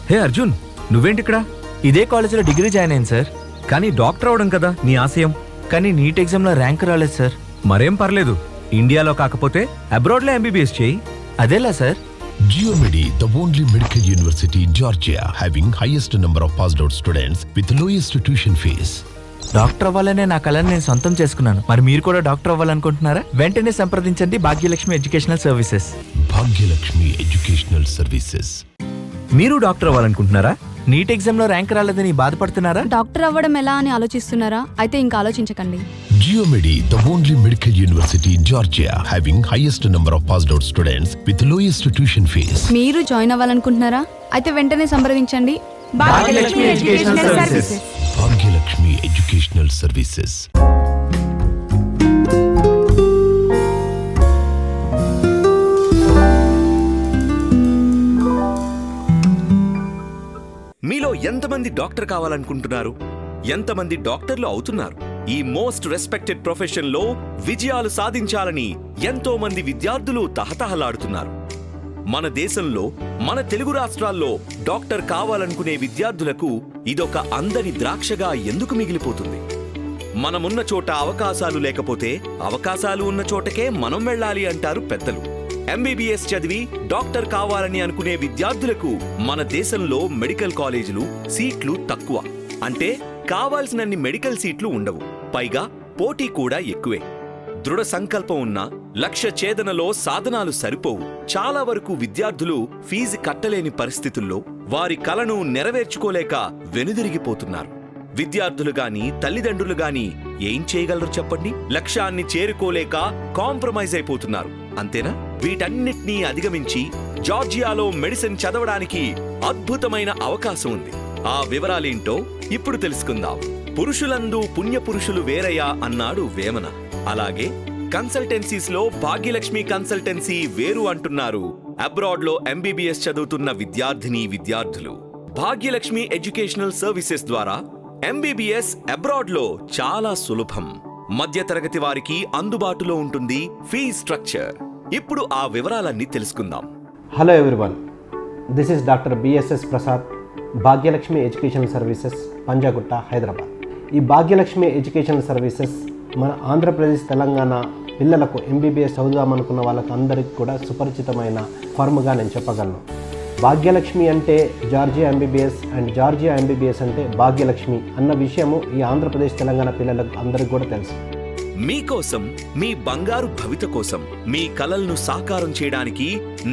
హే అర్జున్, నువ్వేంటిక్కడ? ఇదే కాలేజీలో degree join అయ్యాను సార్. కానీ డాక్టర్ అవడం కదా నీ ఆశయం. కానీ నీట్ ఎగ్జామ్లో ర్యాంక్ రాలేదు సార్. మరేం పర్లేదు, ఇండియాలో కాకపోతే అబ్రాడ్లో ఎంబీబీఎస్ చేయి. అదేలా sir? Geomedi, the only medical university in Georgia, having highest number of passed out students with lowest tuition fees. Doctor అవ్వాలనే నా కళని నేను సొంతం చేసుకున్నాను. మరి మీరు కూడా డాక్టర్ అవ్వాలనుకుంటున్నారా? వెంటనే సంప్రదించండి Bhagyalakshmi educational services. Bhagyalakshmi educational services. మీరు డాక్టర్ అవ్వాలనుకుంటున్నారా? నీట్ ఎగ్జామ్లో ర్యాంక్ రాలేదని బాధపడుతున్నారా? డాక్టర్ అవ్వడం ఎలా అని ఆలోచిస్తున్నారా? అయితే ఇంకా ఆలోచించకండి. Geomedi, the only medical university in Georgia, having highest number of passed out students with lowest tuition fees. మీరు జాయిన్ అవ్వాలనుకుంటున్నారా? అయితే వెంటనే సంప్రదించండి Bhagyalakshmi educational services. Bhagyalakshmi educational services. మీలో ఎంతమంది డాక్టర్ కావాలనుకుంటున్నారు? ఎంతమంది డాక్టర్లు అవుతున్నారు? ఈ మోస్ట్ రెస్పెక్టెడ్ ప్రొఫెషన్ లో విజయాలు సాధించాలని ఎంతో మంది విద్యార్థులు తహతహలాడుతున్నారు. మన దేశంలో, మన తెలుగు రాష్ట్రాల్లో డాక్టర్ కావాలనుకునే విద్యార్థులకు ఇదొక అందని ద్రాక్షగా ఎందుకు మిగిలిపోతుంది? మనమున్న చోట అవకాశాలు లేకపోతే అవకాశాలు ఉన్న చోటకే మనం వెళ్ళాలి అంటారు పెద్దలు. ఎంబీబీఎస్ చదివి డాక్టర్ కావాలని అనుకునే విద్యార్థులకు మన దేశంలో మెడికల్ కాలేజీలు సీట్లు తక్కువ. అంటే కావాల్సినన్ని మెడికల్ సీట్లు ఉండవు. పైగా పోటీ కూడా ఎక్కువే. దృఢ సంకల్పం ఉన్న లక్ష్య ఛేదనలో సాధనాలు సరిపోవు. చాలా వరకు విద్యార్థులు ఫీజు కట్టలేని పరిస్థితుల్లో వారి కలను నెరవేర్చుకోలేక వెనుదిరిగిపోతున్నారు. విద్యార్థులు గాని తల్లిదండ్రులు గాని ఏం చేయగలరు చెప్పండి? లక్ష్యాన్ని చేరుకోలేక కాంప్రమైజ్ అయిపోతున్నారు. అంతేనా? వీటన్నిటినీ అధిగమించి జార్జియాలో మెడిసిన్ చదవడానికి అద్భుతమైన అవకాశం ఉంది. ఆ వివరాలేంటో ఇప్పుడు తెలుసుకుందాం. పురుషులందు పుణ్యపురుషులు వేరయ్యా అన్నాడు వేమన. అలాగే కన్సల్టెన్సీస్ లో భాగ్యలక్ష్మి కన్సల్టెన్సీ వేరు అంటున్నారు అబ్రాడ్ లో ఎంబీబీఎస్ చదువుతున్న విద్యార్థులు. భాగ్యలక్ష్మి ఎడ్యుకేషనల్ సర్వీసెస్ ద్వారా ఎంబీబీఎస్ అబ్రాడ్ లో చాలా సులభం. మధ్యతరగతి వారికి అందుబాటులో ఉంటుంది ఫీజ్ స్ట్రక్చర్. ఇప్పుడు ఆ వివరాలన్నీ తెలుసుకుందాం. Hello everyone, this is doctor BSS Prasad, Bhagyalakshmi educational services, Panjagutta, Hyderabad. ఈ భాగ్యలక్ష్మి ఎడ్యుకేషనల్ సర్వీసెస్ మన ఆంధ్రప్రదేశ్, తెలంగాణ పిల్లలకు ఎంబీబీఎస్ చదువుదామనుకున్న వాళ్ళకు అందరికీ కూడా సుపరిచితమైన ఫర్మ్గా నేను చెప్పగలను. భాగ్యలక్ష్మి అంటే Georgia MBBS and Georgia MBBS అంటే భాగ్యలక్ష్మి అన్న విషయము ఈ ఆంధ్రప్రదేశ్, తెలంగాణ పిల్లలకు అందరికీ కూడా తెలుసు. మీకోసం, మీ బంగారు భవిత కోసం, మీ కలలను సాకారం చేయడానికి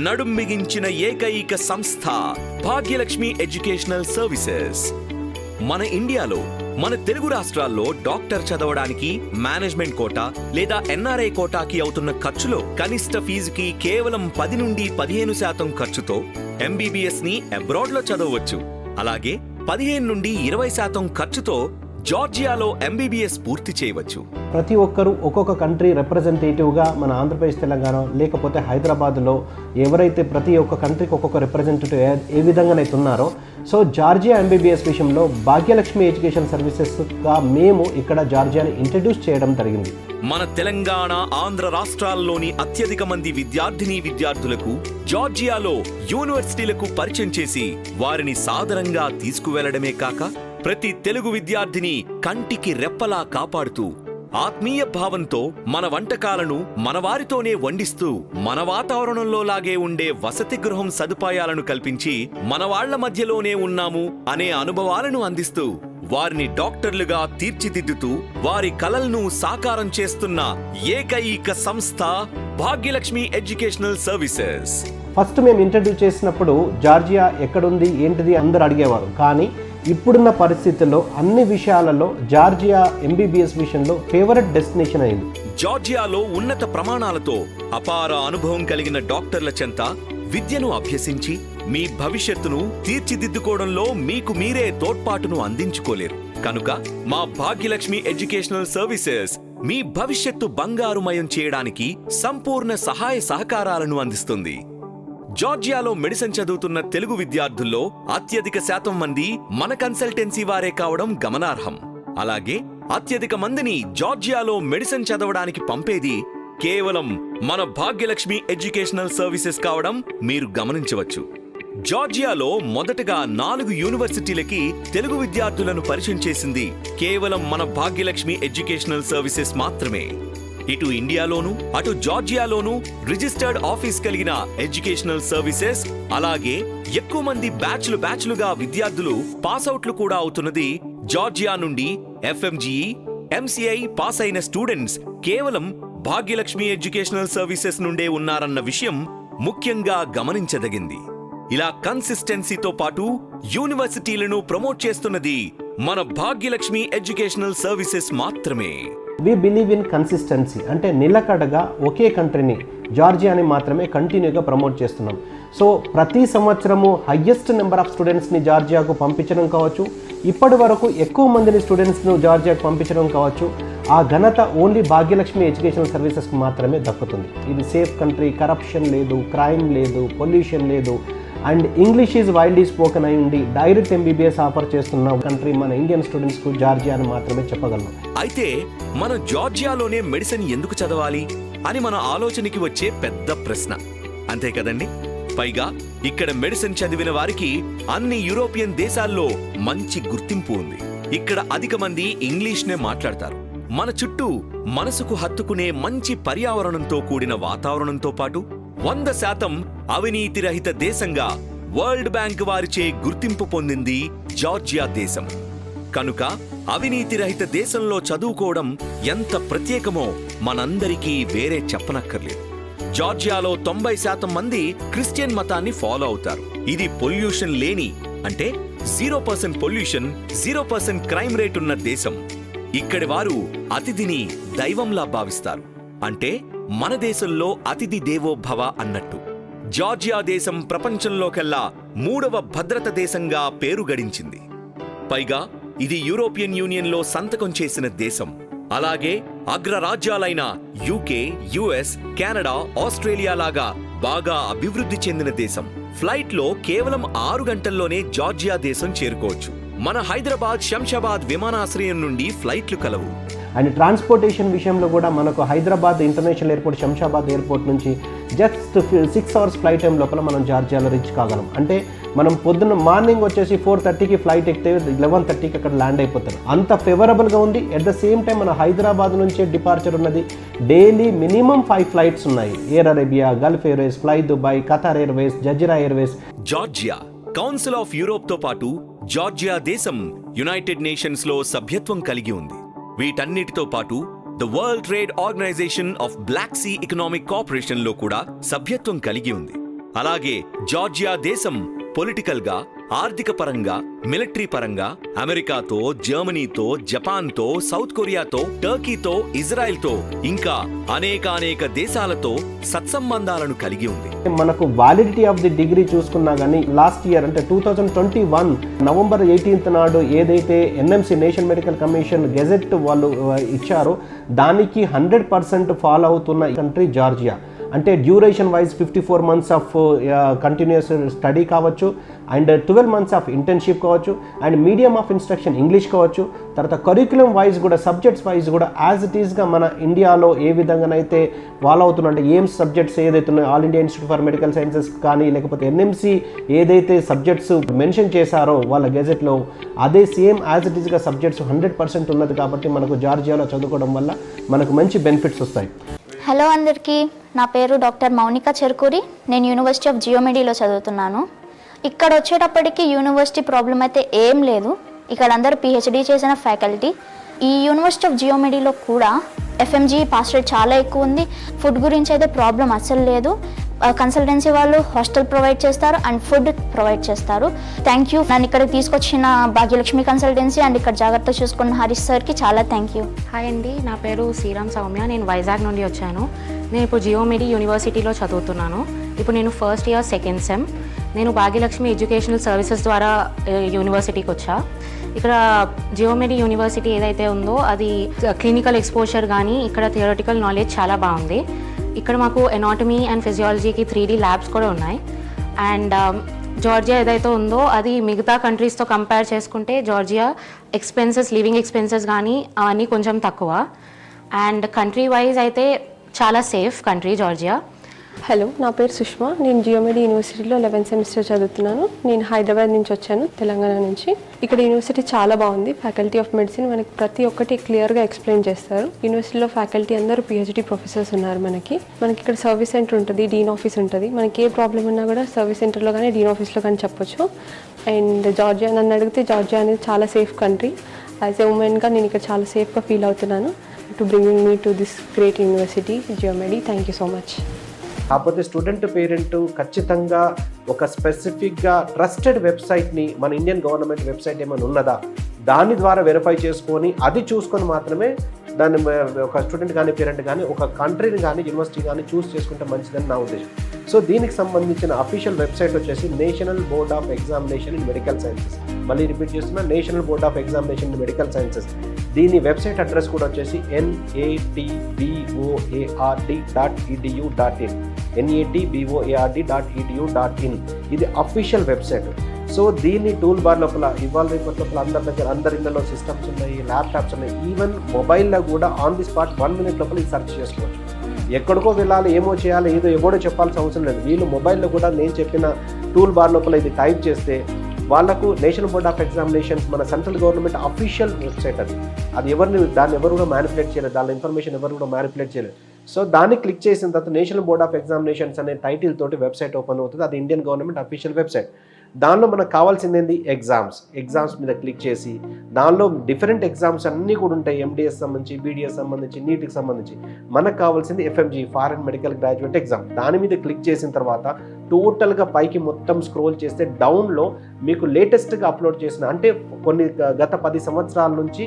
నడుం బిగించిన ఏకైక సంస్థ భాగ్యలక్ష్మి ఎడ్యుకేషనల్ సర్వీసెస్. మన ఇండియాలో, మన తెలుగు రాష్ట్రాల్లో డాక్టర్ చదవడానికి మేనేజ్మెంట్ కోటా లేదా ఎన్ఆర్ఐ కోటాకి అవుతున్న ఖర్చులో కనిష్ట ఫీజుకి కేవలం 10 నుండి 15% ఖర్చుతో ఎంబీబీఎస్ ని అబ్రాడ్ లో చదవచ్చు. అలాగే 15 నుండి 20% ఖర్చుతో జార్జియాలో ఎంబీబీఎస్ పూర్తి చేయవచ్చు. ప్రతి ఒక్కరూ ఒక్కొక్క కంట్రీ రిప్రజెంటేటివ్గా మన ఆంధ్రప్రదేశ్, తెలంగాణ లేకపోతే హైదరాబాద్లో ఎవరైతే ప్రతి ఒక్క కంట్రీకి ఒక్కొక్క రిప్రజెంటేటివ్ ఏ విధంగానైతే ఉన్నారో, సో జార్జియా ఎంబీబీఎస్ విషయంలో భాగ్యలక్ష్మి ఎడ్యుకేషన్ సర్వీసెస్గా మేము ఇక్కడ జార్జియాని ఇంట్రడ్యూస్ చేయడం జరిగింది. మన తెలంగాణ, ఆంధ్ర రాష్ట్రాల్లోని అత్యధిక మంది విద్యార్థులకు జార్జియాలో యూనివర్సిటీలకు పరిచయం చేసి వారిని సాదరంగా తీసుకువెళ్లడమే కాక ప్రతి తెలుగు విద్యార్థిని కంటికి రెప్పలా కాపాడుతూ ఆత్మీయ భావంతో మన వంటకాలను మన వారితోనే వండిస్తూ మన వాతావరణంలో లాగే ఉండే వసతి గృహం సదుపాయాలను కల్పించి మన వాళ్ల మధ్యలోనే ఉన్నాము అనే అనుభవాలను అందిస్తూ వారిని డాక్టర్లుగా తీర్చిదిద్దుతూ వారి కలలను సాకారం చేస్తున్న ఏకైక సంస్థ భాగ్యలక్ష్మి ఎడ్యుకేషనల్ సర్వీసెస్. ఫస్ట్ మేము ఇంట్రడ్యూస్ చేసినప్పుడు జార్జియా ఎక్కడుంది ఏంటిది అందరూ అడిగేవారు. కానీ ఇప్పుడున్న పరిస్థితుల్లో అన్ని విషయాలలో జార్జియా ఎంబీబీఎస్ విషయంలో ఫేవరెట్ డెస్టినేషన్ అయింది. జార్జియాలో ఉన్నత ప్రమాణాలతో అపార అనుభవం కలిగిన డాక్టర్ల చెంత విద్యను అభ్యసించి మీ భవిష్యత్తును తీర్చిదిద్దుకోవడంలో మీకు మీరే తోడ్పాటును అందించుకోలేరు. కనుక మా భాగ్యలక్ష్మి ఎడ్యుకేషనల్ సర్వీసెస్ మీ భవిష్యత్తు బంగారుమయం చేయడానికి సంపూర్ణ సహాయ సహకారాలను అందిస్తుంది. జార్జియాలో మెడిసిన్ చదువుతున్న తెలుగు విద్యార్థుల్లో అత్యధిక శాతం మంది మన కన్సల్టెన్సీ వారే కావడం గమనార్హం. అలాగే అత్యధిక మందిని జార్జియాలో మెడిసిన్ చదవడానికి పంపేది కేవలం మన భాగ్యలక్ష్మి ఎడ్యుకేషనల్ సర్వీసెస్ కావడం మీరు గమనించవచ్చు. జార్జియాలో మొదటగా 4 యూనివర్సిటీలకి తెలుగు విద్యార్థులను పరిచయం చేసింది కేవలం మన భాగ్యలక్ష్మి ఎడ్యుకేషనల్ సర్వీసెస్ మాత్రమే. ఇటు ఇండియాలోను అటు జార్జియాలోను రిజిస్టర్డ్ ఆఫీస్ కలిగిన ఎడ్యుకేషనల్ సర్వీసెస్, అలాగే ఎక్కువ మంది బ్యాచ్లుగా విద్యార్థులు పాస్అవుట్లు కూడా అవుతున్నది జార్జియా నుండి. FMGE, MCI పాస్ అయిన స్టూడెంట్స్ కేవలం భాగ్యలక్ష్మి ఎడ్యుకేషనల్ సర్వీసెస్ నుండే ఉన్నారన్న విషయం ముఖ్యంగా గమనించదగింది. ఇలా కన్సిస్టెన్సీతో పాటు యూనివర్సిటీలను ప్రమోట్ చేస్తున్నది మన భాగ్యలక్ష్మి ఎడ్యుకేషనల్ సర్వీసెస్ మాత్రమే. వి బిలీవ్ ఇన్ కన్సిస్టెన్సీ, అంటే నిలకడగా ఒకే కంట్రీని జార్జియాని మాత్రమే కంటిన్యూగా ప్రమోట్ చేస్తున్నాం. సో ప్రతి సంవత్సరము హయ్యెస్ట్ నెంబర్ ఆఫ్ స్టూడెంట్స్ని జార్జియాకు పంపించడం కావచ్చు, ఇప్పటి వరకు ఎక్కువ మందిని స్టూడెంట్స్ను జార్జియాకు పంపించడం కావచ్చు, ఆ ఘనత ఓన్లీ భాగ్యలక్ష్మి ఎడ్యుకేషనల్ సర్వీసెస్కి మాత్రమే దక్కుతుంది. ఇది సేఫ్ కంట్రీ, కరప్షన్ లేదు, క్రైమ్ లేదు, పొల్యూషన్ లేదు, and English is wildly spoken అయి ఉండి డైరెక్ట్ MBBS ఆఫర్ చేస్తున్న కంట్రీ మన ఇండియన్ స్టూడెంట్స్కు జార్జియా అని మాత్రమే చెప్పగలను. అయితే మన జార్జియాలోనే మెడిసిన్ ఎందుకు చదవాలి అని మన ఆలోచనకి వచ్చే పెద్ద ప్రశ్న, అంతే కదండి? పైగా ఇక్కడ మెడిసిన్ చదివిన వారికి అన్ని యూరోపియన్ దేశాల్లో మంచి గుర్తింపు ఉంది. ఇక్కడ అధిక మంది ఇంగ్లీష్నే మాట్లాడతారు. మన చుట్టూ మనసుకు హత్తుకునే మంచి పర్యావరణంతో కూడిన వాతావరణంతో పాటు 100% అవినీతి రహిత దేశంగా వరల్డ్ బ్యాంక్ వారిచే గుర్తింపు పొందింది జార్జియా దేశం. కనుక అవినీతి రహిత దేశంలో చదువుకోవడం ఎంత ప్రత్యేకమో మనందరికీ వేరే చెప్పనక్కర్లేదు. జార్జియాలో 90% మంది క్రిస్టియన్ మతాన్ని ఫాలో అవుతారు. ఇది పొల్యూషన్ లేని, అంటే 0% పొల్యూషన్, 0% క్రైమ్ రేట్ ఉన్న దేశం. ఇక్కడి వారు అతిథిని దైవంలా భావిస్తారు. అంటే మన దేశంలో అతిథి దేవో భవ అన్నట్టు. జార్జియా దేశం ప్రపంచంలోకెల్లా 3వ భద్రత దేశంగా పేరు గడించింది. పైగా ఇది యూరోపియన్ యూనియన్లో సంతకం చేసిన దేశం. అలాగే అగ్రరాజ్యాలైన UK, US, కెనడా, ఆస్ట్రేలియా లాగా బాగా అభివృద్ధి చెందిన దేశం. ఫ్లైట్లో కేవలం 6 గంటల్లోనే జార్జియా దేశం చేరుకోవచ్చు. మన హైదరాబాద్, శంషాబాద్ విమానాశ్రయం నుండి ఫ్లైట్లు కలవు. అండ్ ట్రాన్స్పోర్టేషన్ విషయంలో కూడా మనకు Hyderabad international airport, Shamshabad airport నుంచి జస్ట్ 6 అవర్స్ ఫ్లైట్ టైం లోపల మనం జార్జియాలో రీచ్ కాగలం. అంటే మనం పొద్దున్న మార్నింగ్ వచ్చేసి 4:30కి ఫ్లైట్ ఎక్కితే 11:30కి అక్కడ ల్యాండ్ అయిపోతారు. అంత ఫేవరబుల్గా ఉంది. ఎట్ ద సేమ్ టైం మన హైదరాబాద్ నుంచే డిపార్చర్ ఉన్నది. డైలీ మినిమం 5 ఫ్లైట్స్ ఉన్నాయి. Air Arabia, Gulf Airways, fly Dubai, Qatar Airways, Jazeera Airways. Georgia council of Europe తో పాటు జార్జియా దేశం యునైటెడ్ నేషన్స్ లో సభ్యత్వం కలిగి ఉంది. వీటన్నిటితో పాటు the World Trade Organisation of Black Sea Economic Cooperation లో కూడా సభ్యత్వం కలిగి ఉంది. అలాగే జార్జియా దేశం పొలిటికల్ గా, ఆర్థిక పరంగా, మిలిటరీ పరంగా అమెరికాతో, జర్మనీతో, జపాన్తో, సౌత్ కొరియాతో, టర్కీతో, ఇజ్రాయెల్తో ఇంకా అనేక దేశాలతో సత్సంబంధాలను కలిగి ఉంది. మనకు వాలిడిటీ ఆఫ్ ది డిగ్రీ చూసుకున్నా కానీ లాస్ట్ ఇయర్ అంటే 2021 నవంబర్ 18th నాడు ఏదైతే NMC national medical commission gazette వాళ్ళు ఇచ్చారో దానికి 100% ఫాలో అవుతున్న కంట్రీ జార్జియా. అంటే duration wise 54 months of continuous study కావచ్చు, అండ్ 12 months ఆఫ్ ఇంటర్న్షిప్ కావచ్చు, and medium of instruction English కావచ్చు. తర్వాత కరిక్యులం వైజ్ కూడా, సబ్జెక్ట్స్ వైజ్ కూడా యాజ్ ఇట్ ఈస్గా మన ఇండియాలో ఏ విధంగానైతే ఫాలో అవుతున్నా, అంటే ఏం సబ్జెక్ట్స్ ఏదైతే ఉన్నాయో all India institute for medical sciences కానీ లేకపోతే NMC ఏదైతే సబ్జెక్ట్స్ మెన్షన్ చేశారో వాళ్ళ గెజెట్లో, అదే సేమ్ యాజ్ ఇట్ ఈస్గా సబ్జెక్ట్స్ 100% ఉన్నది. కాబట్టి మనకు జార్జియాలో చదువుకోవడం వల్ల మనకు మంచి బెనిఫిట్స్ వస్తాయి. హలో అందరికీ, నా పేరు డాక్టర్ మౌనిక చెరుకూరి. నేను యూనివర్సిటీ ఆఫ్ జియోమెడీలో చదువుతున్నాను. ఇక్కడ వచ్చేటప్పటికి యూనివర్సిటీ ప్రాబ్లం అయితే ఏం లేదు. ఇక్కడ అందరూ PhD చేసిన ఫ్యాకల్టీ. ఈ యూనివర్సిటీ ఆఫ్ జియోమెడీలో కూడా FMGE పాస్ రేట్ చాలా ఎక్కువ ఉంది. ఫుడ్ గురించి అయితే ప్రాబ్లం అస్సలు లేదు. కన్సల్టెన్సీ వాళ్ళు హాస్టల్ ప్రొవైడ్ చేస్తారు అండ్ ఫుడ్ ప్రొవైడ్ చేస్తారు. Thank you. నన్ను ఇక్కడికి తీసుకొచ్చిన భాగ్యలక్ష్మి కన్సల్టెన్సీ అండ్ ఇక్కడ జాగ్రత్త చూసుకున్న హరీష్ సార్కి చాలా థ్యాంక్ యూ. హాయ్ అండి, నా పేరు శ్రీరామ్ సౌమ్య. నేను వైజాగ్ నుండి వచ్చాను. నేను ఇప్పుడు జియోమెడీ యూనివర్సిటీలో చదువుతున్నాను. ఇప్పుడు నేను ఫస్ట్ ఇయర్ సెకండ్ సెమ్. నేను భాగ్యలక్ష్మి ఎడ్యుకేషనల్ సర్వీసెస్ ద్వారా యూనివర్సిటీకి వచ్చా. ఇక్కడ జియోమెడీ యూనివర్సిటీ ఏదైతే ఉందో అది క్లినికల్ ఎక్స్పోజర్ కానీ ఇక్కడ థియరటికల్ నాలెడ్జ్ చాలా బాగుంది. ఇక్కడ మాకు ఎనాటమీ అండ్ ఫిజియాలజీకి 3D ల్యాబ్స్ కూడా ఉన్నాయి. అండ్ జార్జియా ఏదైతే ఉందో అది మిగతా కంట్రీస్తో కంపేర్ చేసుకుంటే జార్జియా లివింగ్ ఎక్స్పెన్సెస్ కానీ అవన్నీ కొంచెం తక్కువ. అండ్ కంట్రీ వైజ్ అయితే చాలా సేఫ్ కంట్రీ జార్జియా. హలో, నా పేరు సుష్మా. నేను జియోమెడి యూనివర్సిటీలో 11th సెమిస్టర్ చదువుతున్నాను. నేను హైదరాబాద్ నుంచి వచ్చాను, తెలంగాణ నుంచి. ఇక్కడ యూనివర్సిటీ చాలా బాగుంది. ఫ్యాకల్టీ ఆఫ్ మెడిసిన్ మనకి ప్రతి ఒక్కటి క్లియర్గా ఎక్స్ప్లెయిన్ చేస్తారు. యూనివర్సిటీలో ఫ్యాకల్టీ అందరూ పిహెచ్డి ప్రొఫెసర్స్ ఉన్నారు. మనకి ఇక్కడ సర్వీస్ సెంటర్ ఉంటుంది, డీన్ ఆఫీస్ ఉంటుంది. మనకి ఏ ప్రాబ్లం ఉన్నా కూడా సర్వీస్ సెంటర్లో కానీ డీన్ ఆఫీస్లో కానీ చెప్పొచ్చు. అండ్ జార్జియా, నన్ను అడిగితే జార్జియా అనేది చాలా సేఫ్ కంట్రీ. యాజ్ ఎ ఉమెన్గా నేను ఇక్కడ చాలా సేఫ్గా ఫీల్ అవుతున్నాను. To bringing me to this great university GeoMedi. Thank you so much. కాకపోతే స్టూడెంట్ పేరెంట్ ఖచ్చితంగా ఒక స్పెసిఫిక్గా ట్రస్టెడ్ వెబ్సైట్ని, మన ఇండియన్ గవర్నమెంట్ వెబ్సైట్ ఏమైనా ఉన్నదా దాని ద్వారా వెరిఫై చేసుకొని అది చూసుకొని మాత్రమే దాన్ని ఒక స్టూడెంట్ కానీ పేరెంట్ కానీ ఒక కంట్రీని కానీ యూనివర్సిటీ కానీ చూస్ చేసుకుంటే మంచిదని నా ఉద్దేశం. సో దీనికి సంబంధించిన అఫీషియల్ వెబ్సైట్ వచ్చేసి national board of examination in medical sciences. మళ్ళీ రిపీట్ చేస్తున్నా, national board of examination in medical sciences. దీని వెబ్సైట్ అడ్రస్ కూడా వచ్చేసి natboard.edu.in natboard.edu.in. ఇది అఫీషియల్ వెబ్సైట్. సో దీన్ని టూల్ బార్ లోపల ఇవాళ రేపటి లోపల అందరి ఇళ్ళలో సిస్టమ్స్ ఉన్నాయి, ల్యాప్టాప్స్ ఉన్నాయి. ఈవెన్ మొబైల్లో కూడా ఆన్ ది స్పాట్ 1 minute లోపల ఇది సెర్చ్ చేసుకోవచ్చు. ఎక్కడికో వెళ్ళాలి, ఏమో చేయాలి, ఏదో ఎవడో చెప్పాల్సిన అవసరం లేదు. వీళ్ళు మొబైల్లో కూడా నేను చెప్పిన టూల్ బార్ లోపల ఇది టైప్ చేస్తే వాళ్ళకు నేషనల్ బోర్డ్ ఆఫ్ ఎగ్జామినేషన్స్ మన సెంట్రల్ గవర్నమెంట్ అఫీషియల్ వెబ్సైట్ అది దాన్ని ఎవరు కూడా మ్యానిపులేట్ చేయలేదు, దాని ఇన్ఫర్మేషన్ ఎవరు కూడా మ్యానిపులేట్ చేయలేదు. సో దాన్ని క్లిక్ చేసిన తర్వాత నేషనల్ బోర్డ్ ఆఫ్ ఎగ్జామినేషన్స్ అనే టైటిల్ తోటి వెబ్సైట్ ఓపెన్ అవుతుంది. అది ఇండియన్ గవర్నమెంట్ అఫీషియల్ వెబ్సైట్. దానిలో మనకు కావాల్సింది ఏంది, ఎగ్జామ్స్ మీద క్లిక్ చేసి దానిలో డిఫరెంట్ ఎగ్జామ్స్ అన్నీ కూడా ఉంటాయి. ఎండిఎస్ సంబంధించి, బీడిఎస్ సంబంధించి, నీట్కి సంబంధించి. మనకు కావాల్సింది FMG, foreign medical graduate exam. దాని మీద క్లిక్ చేసిన తర్వాత టోటల్గా పైకి మొత్తం స్క్రోల్ చేస్తే డౌన్లో మీకు లేటెస్ట్గా అప్లోడ్ చేసిన, అంటే గత 10 సంవత్సరాల నుంచి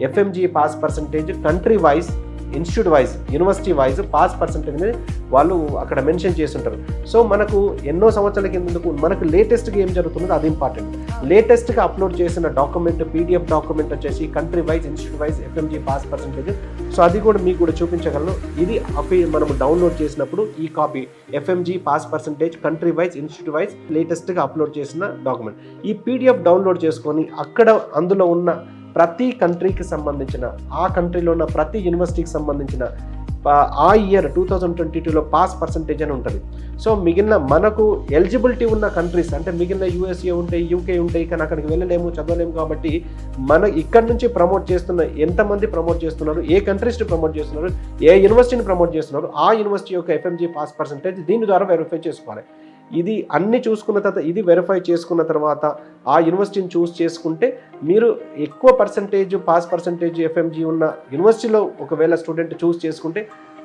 FMG pass percentage country wise, institute wise, university wise pass percentage అనేది వాళ్ళు అక్కడ మెన్షన్ చేస్తుంటారు. సో మనకు ఎన్నో సంవత్సరాల కిందకు మనకు లేటెస్ట్గా ఏం జరుగుతుందో అది ఇంపార్టెంట్. లేటెస్ట్గా అప్లోడ్ చేసిన డాక్యుమెంట్, పీడిఎఫ్ డాక్యుమెంట్ వచ్చేసి country wise, institute wise FMG pass percentage. So అది కూడా మీకు కూడా చూపించగలను. ఇది మనము డౌన్లోడ్ చేసినప్పుడు ఈ copy FMG pass percentage country wise, institute wise లేటెస్ట్గా అప్లోడ్ చేసిన డాక్యుమెంట్. ఈ పీడిఎఫ్ డౌన్లోడ్ చేసుకొని అక్కడ అందులో ఉన్న ప్రతి కంట్రీకి సంబంధించిన, ఆ కంట్రీలో ఉన్న ప్రతి యూనివర్సిటీకి సంబంధించిన ఆ ఇయర్ 2022లో పాస్ పర్సంటేజ్ అని ఉంటుంది. సో మిగిలిన మనకు ఎలిజిబిలిటీ ఉన్న కంట్రీస్, అంటే మిగిలిన యూఎస్ఏ ఉంటాయి, యూకే ఉంటాయి, కానీ అక్కడికి వెళ్ళలేము, చదవలేము. కాబట్టి మన ఇక్కడ నుంచి ప్రమోట్ చేస్తున్న ఎంతమంది ప్రమోట్ చేస్తున్నారు, ఏ కంట్రీస్ని ప్రమోట్ చేస్తున్నారు, ఏ యూనివర్సిటీని ప్రమోట్ చేస్తున్నారు, ఆ యూనివర్సిటీ యొక్క ఎఫ్ఎంజీ పాస్ పర్సంటేజ్ దీని ద్వారా వెరిఫై చేసుకోవాలి. ఇది అన్ని చూసుకున్న తర్వాత, ఇది వెరిఫై చేసుకున్న తర్వాత ఆ యూనివర్సిటీని చూస్ చేసుకుంటే మీరు ఎక్కువ పర్సంటేజ్ పాస్ పర్సంటేజ్ ఎఫ్ఎంజీ ఉన్న యూనివర్సిటీలో ఒకవేళ స్టూడెంట్ చూస్ చేసుకుంటే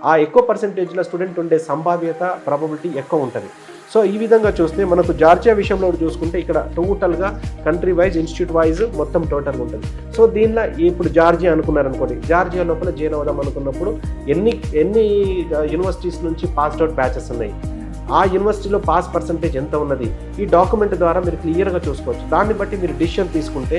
ఆ ఎక్కువ పర్సంటేజ్లో స్టూడెంట్ ఉండే సంభావ్యత, ప్రాబబిలిటీ ఎక్కువ ఉంటుంది. సో ఈ విధంగా చూస్తే మనకు జార్జియా విషయంలో చూసుకుంటే ఇక్కడ టోటల్గా కంట్రీ వైజ్, ఇన్స్టిట్యూట్ వైజ్ మొత్తం టోటల్గా ఉంటుంది. సో దీనిలో ఇప్పుడు జార్జియా అనుకున్నారనుకోండి, జార్జియా లోపల జాయిన్ అవుదాం అనుకున్నప్పుడు ఎన్ని యూనివర్సిటీస్ నుంచి పాస్డ్ అవుట్ బ్యాచెస్ ఉన్నాయి, ఆ యూనివర్సిటీలో పాస్ పర్సంటేజ్ ఎంత ఉన్నది, ఈ డాక్యుమెంట్ ద్వారా మీరు క్లియర్గా చూసుకోవచ్చు. దాన్ని బట్టి మీరు డిసిషన్ తీసుకుంటే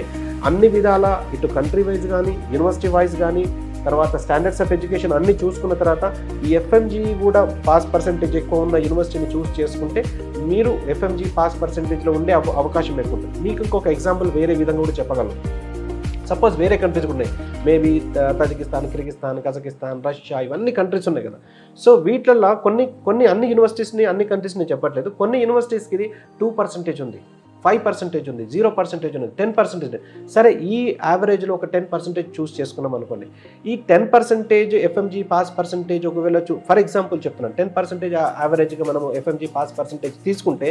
అన్ని విధాల ఇటు కంట్రీ వైజ్ కానీ, యూనివర్సిటీ వైజ్ కానీ, తర్వాత స్టాండర్డ్స్ ఆఫ్ ఎడ్యుకేషన్ అన్ని చూసుకున్న తర్వాత ఈ ఎఫ్ఎంజీ కూడా పాస్ పర్సంటేజ్ ఎక్కువ ఉన్న యూనివర్సిటీని చూస్ చేసుకుంటే మీరు ఎఫ్ఎంజీ పాస్ పర్సంటేజ్లో ఉండే అవకాశం ఎక్కువ ఉంటుంది. మీకు ఇంకొక ఎగ్జాంపుల్ వేరే విధంగా కూడా చెప్పగలను. సపోజ్ వేరే కంట్రీస్ ఉన్నాయి, maybe Tajikistan, Kyrgyzstan, Kazakhstan, Russia, ఇవన్నీ కంట్రీస్ ఉన్నాయి కదా. సో వీటిల్లో కొన్ని అన్ని యూనివర్సిటీస్ని, అన్ని కంట్రీస్ని చెప్పట్లేదు. కొన్ని యూనివర్సిటీస్కి ఇది 2% ఉంది, 5% ఉంది, 0% ఉంది, 10% ఉంది. సరే, ఈ యావరేజ్లో ఒక 10% చూస్ చేసుకున్నాం అనుకోండి. ఈ 10% ఎఫ్ఎంజీ పాస్ పర్సంటేజ్ ఒకవేళ ఫర్ ఎగ్జాంపుల్ చెప్తున్నాను, 10% యావరేజ్గా మనము ఎఫ్ఎంజీ పాస్ పర్సంటేజ్ తీసుకుంటే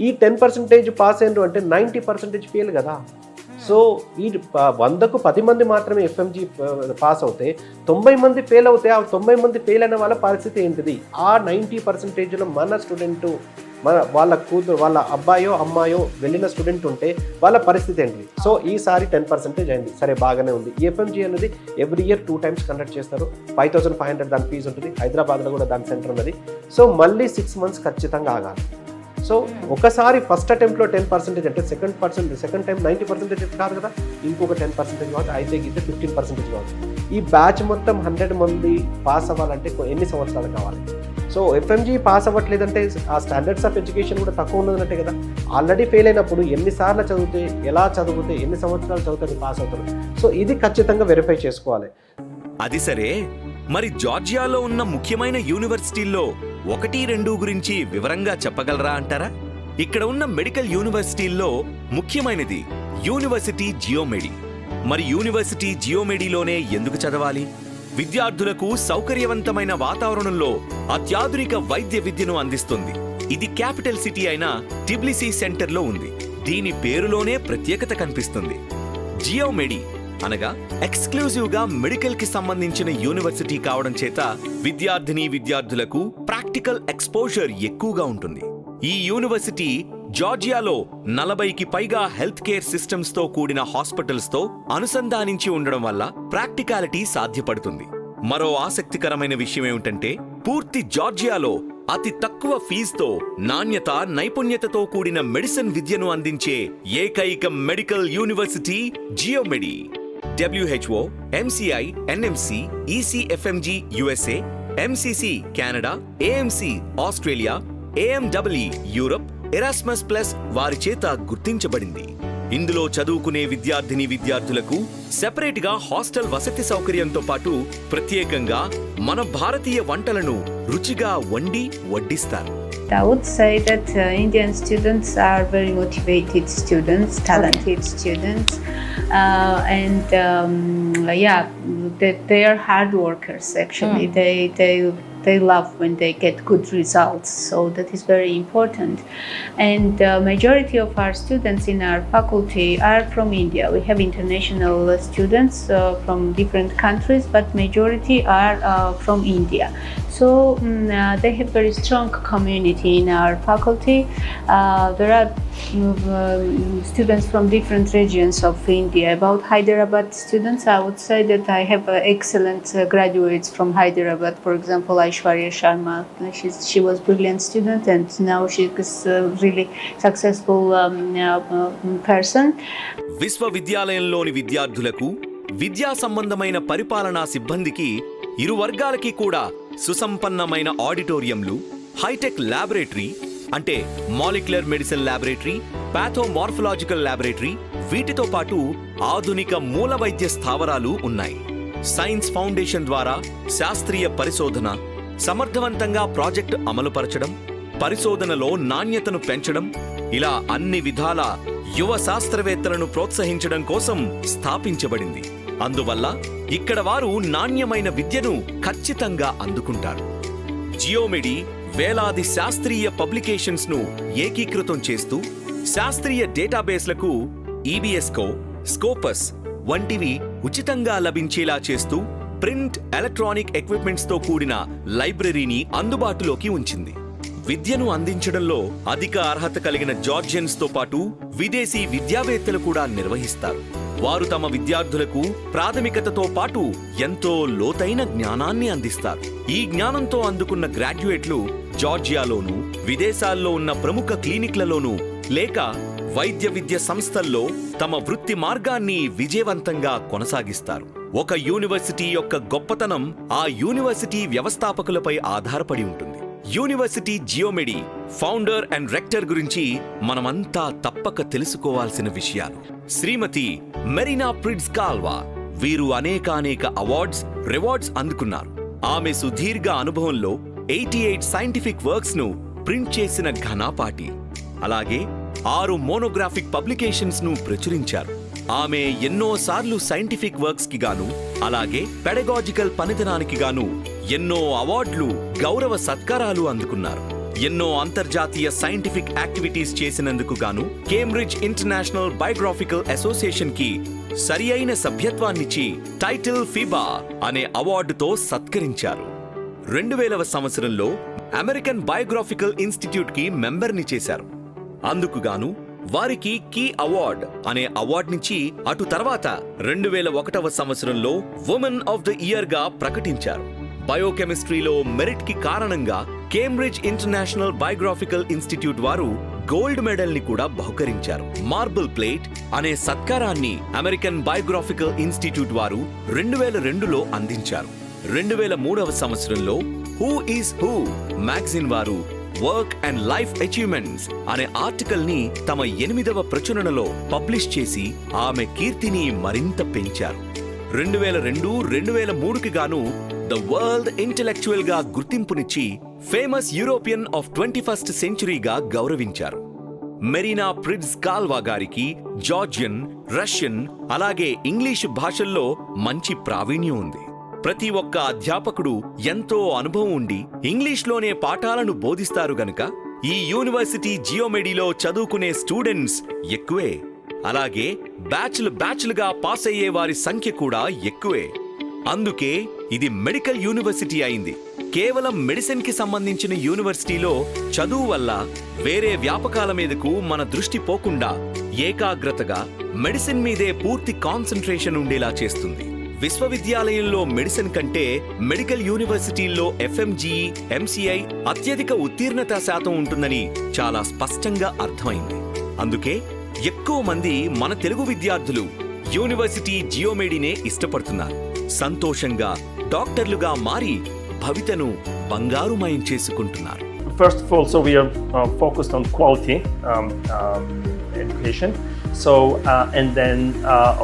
ఈ 10% పాస్ అయిన అంటే 90% ఫెయిల్ కదా. సో ఈ 100కు 10 మంది మాత్రమే ఎఫ్ఎంజీ పాస్ అవుతే 90 మంది ఫెయిల్ అవుతే ఆ 90 మంది ఫెయిల్ అయిన వాళ్ళ పరిస్థితి ఏంటిది? ఆ 90%లో మన స్టూడెంట్, వాళ్ళ కూతురు, వాళ్ళ అబ్బాయో అమ్మాయో వెళ్ళిన స్టూడెంట్ ఉంటే వాళ్ళ పరిస్థితి ఏంటి? సో ఈసారి 10% అయింది, సరే బాగానే ఉంది. ఈ ఎఫ్ఎంజీ అనేది ఎవ్రీ ఇయర్ 2 times కండక్ట్ చేస్తారు. 5500 దాని ఫీజు ఉంటుంది. హైదరాబాద్లో కూడా దాని సెంటర్ ఉన్నది. సో మళ్ళీ 6 months ఖచ్చితంగా ఆగాలి. సో ఒకసారి ఫస్ట్ అటెంప్ట్లో 10% అంటే సెకండ్ టైం 90% కాదు కదా, ఇంకొక 10% కావచ్చు, అయితే గీతే 15% కావచ్చు. ఈ బ్యాచ్ మొత్తం 100 మంది పాస్ అవ్వాలంటే ఎన్ని సంవత్సరాలు కావాలి? సో ఎఫ్ఎంజీ పాస్ అవ్వట్లేదంటే ఆ స్టాండర్డ్స్ ఆఫ్ ఎడ్యుకేషన్ కూడా తక్కువ ఉన్నదంటే కదా. ఆల్రెడీ ఫెయిల్ అయినప్పుడు ఎన్నిసార్లు చదివితే, ఎలా చదివితే, ఎన్ని సంవత్సరాలు చదివితే పాస్ అవుతారు. సో ఇది ఖచ్చితంగా వెరిఫై చేసుకోవాలి. అది సరే, మరి జార్జియాలో ఉన్న ముఖ్యమైన యూనివర్సిటీల్లో 1-2 గురించి వివరంగా చెప్పగలరా అంటారా? ఇక్కడ ఉన్న మెడికల్ యూనివర్సిటీల్లో ముఖ్యమైనది యూనివర్సిటీ జియోమెడి. మరి యూనివర్సిటీ జియోమెడిలోనే ఎందుకు చదవాలి? విద్యార్థులకు సౌకర్యవంతమైన వాతావరణంలో అత్యాధునిక వైద్య విద్యను అందిస్తుంది. ఇది క్యాపిటల్ సిటీ అయిన టిబ్లిసీ సెంటర్లో ఉంది. దీని పేరులోనే ప్రత్యేకత కనిపిస్తుంది. జియోమెడి అనగా ఎక్స్క్లూజివ్ గా మెడికల్ కి సంబంధించిన యూనివర్సిటీ కావడం చేత విద్యార్థులకు ప్రాక్టికల్ ఎక్స్పోజర్ ఎక్కువగా ఉంటుంది. ఈ యూనివర్సిటీ జార్జియాలో 40కి పైగా హెల్త్ కేర్ సిస్టమ్స్ తో కూడిన హాస్పిటల్స్ తో అనుసంధానించి ఉండడం వల్ల ప్రాక్టికాలిటీ సాధ్యపడుతుంది. మరో ఆసక్తికరమైన విషయం ఏమిటంటే, పూర్తి జార్జియాలో అతి తక్కువ ఫీజుతో నాణ్యత, నైపుణ్యతతో కూడిన మెడిసిన్ విద్యను అందించే ఏకైక medical university GeoMedi. WHO, MCI, NMC, ECFMG USA, MCC Canada, AMC Australia, AMEE Europe, Erasmus plus వారి చేత గుర్తించబడింది. ఇందులో చదువుకునే విద్యార్థులకు సెపరేట్ గా హాస్టల్ వసతి సౌకర్యంతో పాటు ప్రత్యేకంగా మన భారతీయ వంటలను రుచిగా వండి వడ్డిస్తారు. I would say that Indian students are very motivated students, talented students, and they are hard workers. Actually, they love when they get good results, so that is very important. And majority of our students in our faculty are from India. We have international students from different countries, but majority are from India. So they have very strong community in our faculty. There are students from different regions of India. About Hyderabad students, I would say that I have excellent graduates from Hyderabad. For example, Aishwarya Sharma. She was a brilliant student, and now she is a really successful person. విశ్వవిద్యాలయంలోని విద్యార్థులకు, విద్యా సంబంధమైన పరిపాలనా సిబ్బందికి ఇరు వర్గాలకి కూడా సుసంపన్నమైన ఆడిటోరియంలు, hitech laboratory అంటే మాలిక్యులర్ మెడిసిన్ ల్యాబొరేటరీ, పాథోమార్ఫలాజికల్ ల్యాబొరేటరీ, వీటితో పాటు ఆధునిక మూల వైద్య స్థావరాలు ఉన్నాయి. సైన్స్ ఫౌండేషన్ ద్వారా శాస్త్రీయ పరిశోధన, సమర్థవంతంగా ప్రాజెక్టు అమలుపరచడం, పరిశోధనలో నాణ్యతను పెంచడం, ఇలా అన్ని విధాల యువ శాస్త్రవేత్తలను ప్రోత్సహించడం కోసం స్థాపించబడింది. అందువల్ల ఇక్కడ వారు నాణ్యమైన విద్యను ఖచ్చితంగా అందుకుంటారు. జియోమెడి వేలాది శాస్త్రీయ పబ్లికేషన్స్ ను ఏకీకృతం చేస్తూ శాస్త్రీయ డేటాబేస్లకు ఈబీఎస్కో, స్కోపస్ వంటివి ఉచితంగా లభించేలా చేస్తూ ప్రింట్, ఎలక్ట్రానిక్ ఎక్విప్మెంట్స్ తో కూడిన లైబ్రరీని అందుబాటులోకి ఉంచింది. విద్యను అందించడంలో అధిక అర్హత కలిగిన జార్జియన్స్ తో పాటు విదేశీ విద్యావేత్తలు కూడా నిర్వహిస్తారు. వారు తమ విద్యార్థులకు ప్రాథమికతతో పాటు ఎంతో లోతైన జ్ఞానాన్ని అందిస్తారు. ఈ జ్ఞానంతో అందుకున్న గ్రాడ్యుయేట్లు జార్జియాలోనూ, విదేశాల్లో ఉన్న ప్రముఖ క్లినిక్లలోనూ లేక వైద్య విద్య సంస్థల్లో తమ వృత్తి మార్గాన్ని విజయవంతంగా కొనసాగిస్తారు. ఒక యూనివర్సిటీ యొక్క గొప్పతనం ఆ యూనివర్సిటీ వ్యవస్థాపకులపై ఆధారపడి ఉంటుంది. యూనివర్సిటీ జియోమెడి ఫౌండర్ అండ్ రెక్టర్ గురించి మనమంతా తప్పక తెలుసుకోవాల్సిన విషయాలు. శ్రీమతి మెరీనా ప్రిడ్జ్ కాల్వా. వీరు అనేక అవార్డ్స్, రివార్డ్స్ అందుకున్నారు. ఆమె సుదీర్ఘ అనుభవంలో 88 సైంటిఫిక్ వర్క్స్ ను ప్రింట్ చేసిన ఘనాపాటి. అలాగే 6 మోనోగ్రాఫిక్ పబ్లికేషన్స్ ను ప్రచురించారు. ఆమె ఎన్నోసార్లు సైంటిఫిక్ వర్క్స్ కి గాను, అలాగే పెడగాజికల్ పనితనానికి గాను ఎన్నో అవార్డులు, గౌరవ సత్కారాలు అందుకున్నారు. ఎన్నో అంతర్జాతీయ సైంటిఫిక్ యాక్టివిటీస్ చేసినందుకు గాను కేంబ్రిడ్జ్ ఇంటర్నేషనల్ బయోగ్రాఫికల్ అసోసియేషన్ కి సరి అయిన సభ్యత్వాన్నిచ్చి టైటిల్ ఫిబా అనే అవార్డుతో సత్కరించారు. 2000వ సంవత్సరంలో అమెరికన్ బయోగ్రాఫికల్ ఇన్స్టిట్యూట్ కి మెంబర్ని చేశారు. అందుకుగాను వారికి కీ అవార్డ్ అనే అవార్డునిచ్చి అటు తర్వాత 2001వ సంవత్సరంలో వుమెన్ ఆఫ్ ద ఇయర్ గా ప్రకటించారు. బయోకెమిస్ట్రీలో మెరిట్ కి కారణంగా కేంబ్రిడ్జ్ ఇంటర్నేషనల్ బయోగ్రాఫికల్ ఇన్స్టిట్యూట్ వారు గోల్డ్ మెడల్ ని కూడా బహుకరించారు. మార్బుల్ ప్లేట్ అనే సత్కారాన్ని అమెరికన్ బయోగ్రాఫికల్ ఇన్స్టిట్యూట్ వారు 2002లో అందించారు. 2003వ సంవత్సరంలో హూ ఈజ్ హూ మ్యాగజైన్ వారు వర్క్ అండ్ లైఫ్ అచీవ్మెంట్స్ అనే ఆర్టికల్ ని తమ 8వ ప్రచురణలో పబ్లిష్ చేసి ఆమె కీర్తిని మరింత పెంచారు. 2002-2003కి గాను ద వరల్డ్ ఇంటెలెక్చువల్ గా గుర్తింపునిచ్చి ఫేమస్ యూరోపియన్ ఆఫ్ 21st సెంచురీగా గౌరవించారు. మెరీనా ప్రిడ్జ్ కాల్వా గారికి జార్జియన్, రష్యన్, అలాగే ఇంగ్లీషు భాషల్లో మంచి ప్రావీణ్యం ఉంది. ప్రతి ఒక్క అధ్యాపకుడు ఎంతో అనుభవం ఉండి ఇంగ్లీష్లోనే పాఠాలను బోధిస్తారు గనుక ఈ యూనివర్సిటీ జియోమెడీలో చదువుకునే స్టూడెంట్స్ ఎక్కువే. అలాగే బ్యాచ్లుగా పాస్ అయ్యే వారి సంఖ్య కూడా ఎక్కువే. అందుకే ఇది మెడికల్ యూనివర్సిటీ అయింది. కేవలం మెడిసిన్ కి సంబంధించిన యూనివర్సిటీలో చదువు వల్ల వేరే వ్యాపకాల మీదకు మన దృష్టి పోకుండా ఏకాగ్రతగా మెడిసిన్ మీదే పూర్తి కాన్సంట్రేషన్ ఉండేలా చేస్తుంది. విశ్వవిద్యాలయంలో మెడిసిన్ కంటే మెడికల్ యూనివర్సిటీల్లో ఎఫ్ఎంజీఈ, ఎంసీఐ అత్యధిక ఉత్తీర్ణతా శాతం ఉంటుందని చాలా స్పష్టంగా అర్థమైంది. అందుకే ఎక్కువ మంది మన తెలుగు విద్యార్థులు యూనివర్సిటీ జియోమెడీనే ఇష్టపడుతున్నారు. సంతోషంగా డాక్టర్లుగా మారి భవితను బంగారుమయం చేసుకుంటున్నారు. First of all, so we are focused on quality education. So and then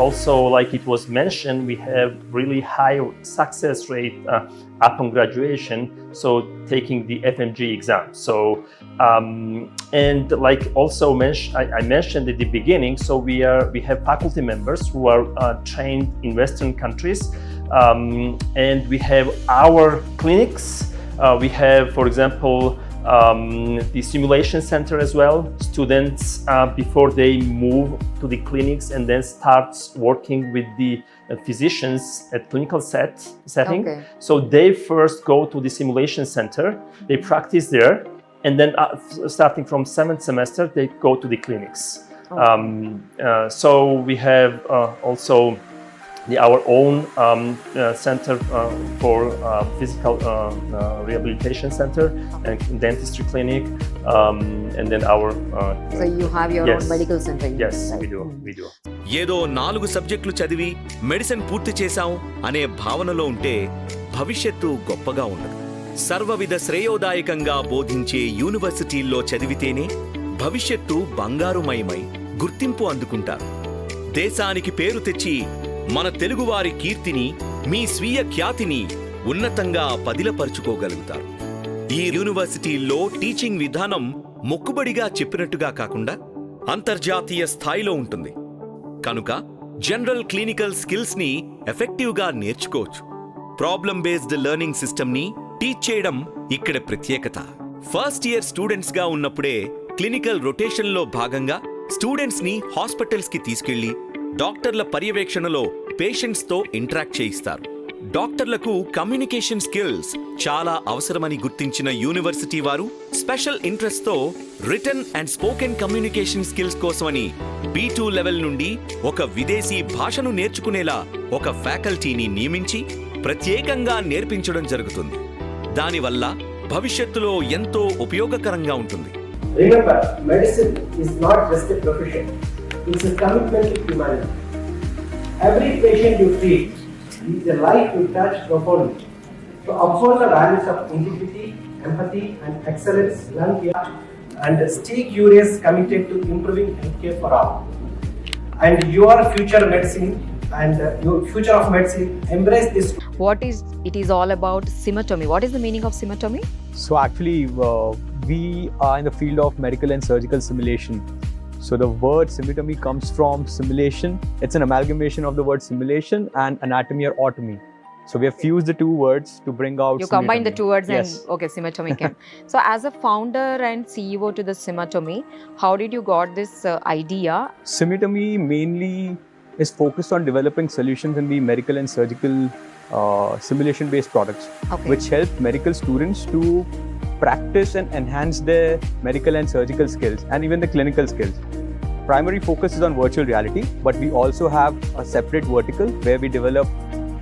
also, like it was mentioned, we have really high success rate upon graduation. So taking the FMG exam. So and like also I mentioned at the beginning. So we have faculty members who are trained in Western countries, and we have our clinics. We have, for example, the simulation center as well. Students before they move to the clinics and then starts working with the physicians at clinical setting. Okay. So they first go to the simulation center, they practice there, and then starting from 7th semester they go to the clinics. Okay. So we have also our own center for physical rehabilitation center and dentistry clinic, and then our so you have your own medical center? Yes, right? we do. ఏదో 4 సబ్జెక్టులు చదివి medicine పూర్తి చేశాం అనే భావనలో ఉంటే భవిష్యత్తు గొప్పగా ఉండదు. సర్వవిధ శ్రేయోదాయకంగా బోధించే యూనివర్సిటీల్లో చదివితేనే భవిష్యత్తు బంగారుమయమై గుర్తింపు అందుకుంటారు. దేశానికి పేరు తెచ్చి మన తెలుగువారి కీర్తిని, మీ స్వీయ ఖ్యాతిని ఉన్నతంగా పదిలపరుచుకోగలుగుతారు. ఈ యూనివర్సిటీల్లో టీచింగ్ విధానం మొక్కుబడిగా చెప్పినట్టుగా కాకుండా అంతర్జాతీయ స్థాయిలో ఉంటుంది. కనుక జనరల్ క్లినికల్ స్కిల్స్ ని ఎఫెక్టివ్గా నేర్చుకోవచ్చు. ప్రాబ్లం బేస్డ్ లెర్నింగ్ సిస్టమ్ ని టీచ్ చేయడం ఇక్కడ ప్రత్యేకత. ఫస్ట్ ఇయర్ స్టూడెంట్స్ గా ఉన్నప్పుడే క్లినికల్ రొటేషన్లో భాగంగా స్టూడెంట్స్ ని హాస్పిటల్స్ కి తీసుకెళ్లి డాక్టర్ల పర్యవేక్షణలో పేషెంట్స్ తో ఇంటరాక్ట్ చేయిస్తారు. డాక్టర్లకు కమ్యూనికేషన్ స్కిల్స్ చాలా అవసరమని గుర్తించిన యూనివర్సిటీ వారు స్పెషల్ ఇంట్రెస్ట్ తో written and spoken communication skills కోసమని B2 లెవెల్ నుండి ఒక విదేశీ భాషను నేర్చుకునేలా ఒక ఫ్యాకల్టీని నియమించి ప్రత్యేకంగా నేర్పించడం జరుగుతుంది. దానివల్ల భవిష్యత్తులో ఎంతో ఉపయోగకరంగా ఉంటుంది. Remember, medicine is not just a profession. It's a commitment to humanity. Every patient you treat is a life you touch profoundly. To uphold the values of integrity, empathy, and excellence, learn here and stay curious, committed to improving healthcare for all. And your future medicine and your future of medicine, embrace this. What is it is all about symatomy? What is the meaning of symatomy? So actually, we are in the field of medical and surgical simulation. So the word symatomy comes from simulation. It's an amalgamation of the word simulation and anatomy or automy. So we have fused the two words to bring out. You combine the two words. Yes. And okay, symatomy came. So as a founder and CEO to the symatomy, how did you got this idea? Symatomy mainly is focused on developing solutions in the medical and surgical simulation-based products, okay, which help medical students to practice and enhance their medical and surgical skills and even the clinical skills. Primary focus is on virtual reality, but we also have a separate vertical where we develop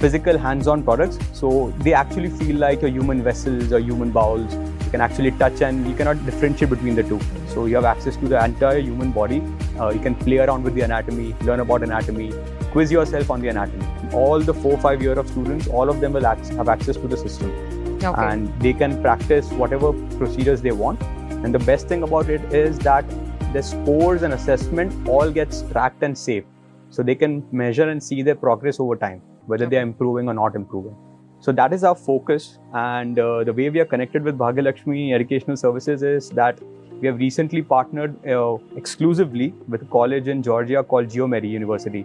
physical hands-on products. So they actually feel like your human vessels or human bowls. You can actually touch and you cannot differentiate between the two. So you have access to the entire human body. You can play around with the anatomy, learn about anatomy, quiz yourself on the anatomy. All the 4-5 year of students, all of them will have access to the system. Okay. And they can practice whatever procedures they want. And the best thing about it is that the scores and assessment all gets tracked and saved. So they can measure and see their progress over time, whether they are improving or not improving. So that is our focus, and the way we are connected with Bhagyalakshmi Educational Services is that we have recently partnered exclusively with a college in Georgia called GeoMary University.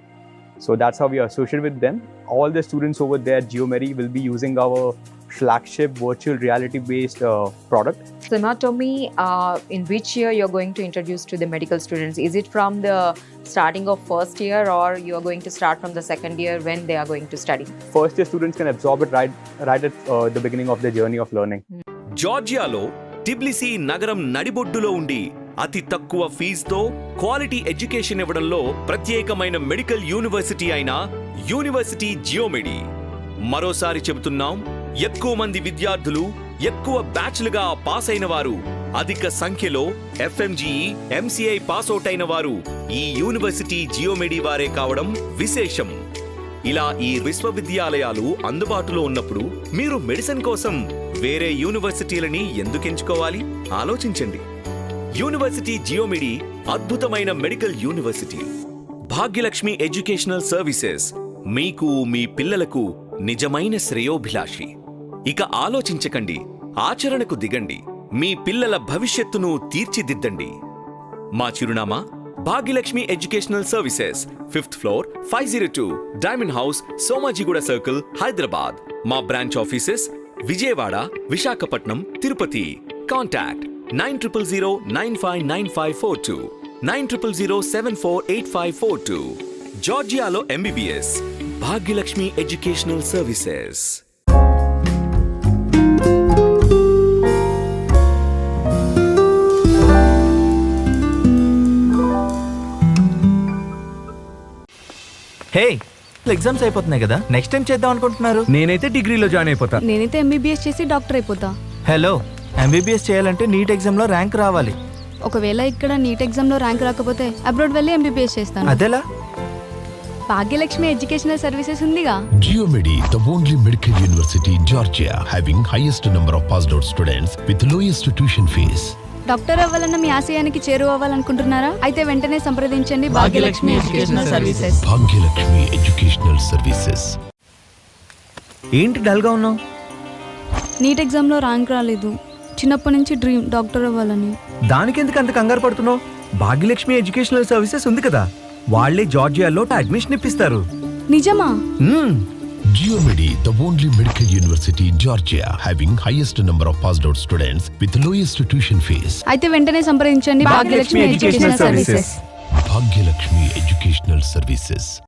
So that's how we are associated with them. All the students over there at GeoMary will be using our flagship virtual reality based product. Simatomy, in which year you're going to introduce to the medical students? Is it from the starting of first year, or you're going to start from the second year when they are going to study? First year students can absorb it right at the beginning of their journey of learning. జార్జియాలో టిబ్లిసీ నగరం నడిబొడ్డులో ఉండి అతి తక్కువ ఫీజుతో quality education ఇవ్వడంలో ప్రత్యేకమైన medical university అయిన university జియోమెడి. మరోసారి చెబుతున్నాం, ఎక్కువ మంది విద్యార్థులు, ఎక్కువ బ్యాచ్లుగా పాస్ అయిన వారు, అధిక సంఖ్యలో FMGE, MCI పాస్అవుట్ అయిన వారు ఈ యూనివర్సిటీ జియోమెడి వారే కావడం విశేషం. ఇలా ఈ విశ్వవిద్యాలయాలు అందుబాటులో ఉన్నప్పుడు మీరు మెడిసిన్ కోసం వేరే యూనివర్సిటీలని ఎందుకు ఎంచుకోవాలి? ఆలోచించండి. యూనివర్సిటీ జియోమెడి అద్భుతమైన medical university. Bhagyalakshmi educational services మీకు, మీ పిల్లలకు నిజమైన శ్రేయోభిలాషి. ఇక ఆలోచించకండి, ఆచరణకు దిగండి. మీ పిల్లల భవిష్యత్తును తీర్చిదిద్దండి. మా చిరునామా Bhagyalakshmi educational services, 5th floor, 502 diamond house, Somajiguda circle, Hyderabad. మా branch offices Vijayawada, Visakhapatnam, Tirupati. Contact 9009599542, 9000748542. జార్జియాలో MBBS. Bhagyalakshmi educational services. Hey, exams అయిపోతున్నాయి కదా, నెక్స్ట్ టైం చేద్దాం అనుకుంటున్నారు? నేనైతే డిగ్రీలో జాయిన్ అయిపోతా. నేనైతే MBBS చేసి డాక్టర్ అయిపోతా. హలో, MBBS చేయాలంటే నీట్ ఎగ్జామ్లో ర్యాంక్ రావాలి. ఒకవేళ ఇక్కడ నీట్ ఎగ్జామ్లో ర్యాంక్ రాకపోతే అబ్రాడ్ వెళ్ళి MBBS చేస్తాను. అదెలా? భాగ్యలక్ష్మి ఎడ్యుకేషనల్ సర్వీసెస్ ఉందిగా. GeoMedi, the only medical university in Georgia, having highest number of passed out students with lowest tuition fees. Doctor అవ్వాలన్న మీ ఆశయానికి చేరువవ్వాలనుకుంటున్నారా? అయితే వెంటనే సంప్రదించండి Bhagyalakshmi educational services. Bhagyalakshmi educational services. ఏంటి డల్గా ఉన్నావు? నీట్ ఎగ్జామ్లో ర్యాంక్ రాలేదు. చిన్నప్పటి నుంచి డ్రీమ్ డాక్టర్ అవ్వాలని. దానికెందుకు అంత కంగారు పడుతున్నావు? భాగ్యలక్ష్మి ఎడ్యుకేషనల్ సర్వీసెస్ ఉంది కదా, వాళ్లే జార్జియాలో అడ్మిషన్ ఇప్పిస్తారు. నిజమా? GeoMedi, the only medical university in Georgia, having highest number of passed out students with lowest tuition fees. అయితే వెంటనే సంప్రదించండి Bhagyalakshmi educational services. Bhagyalakshmi educational services.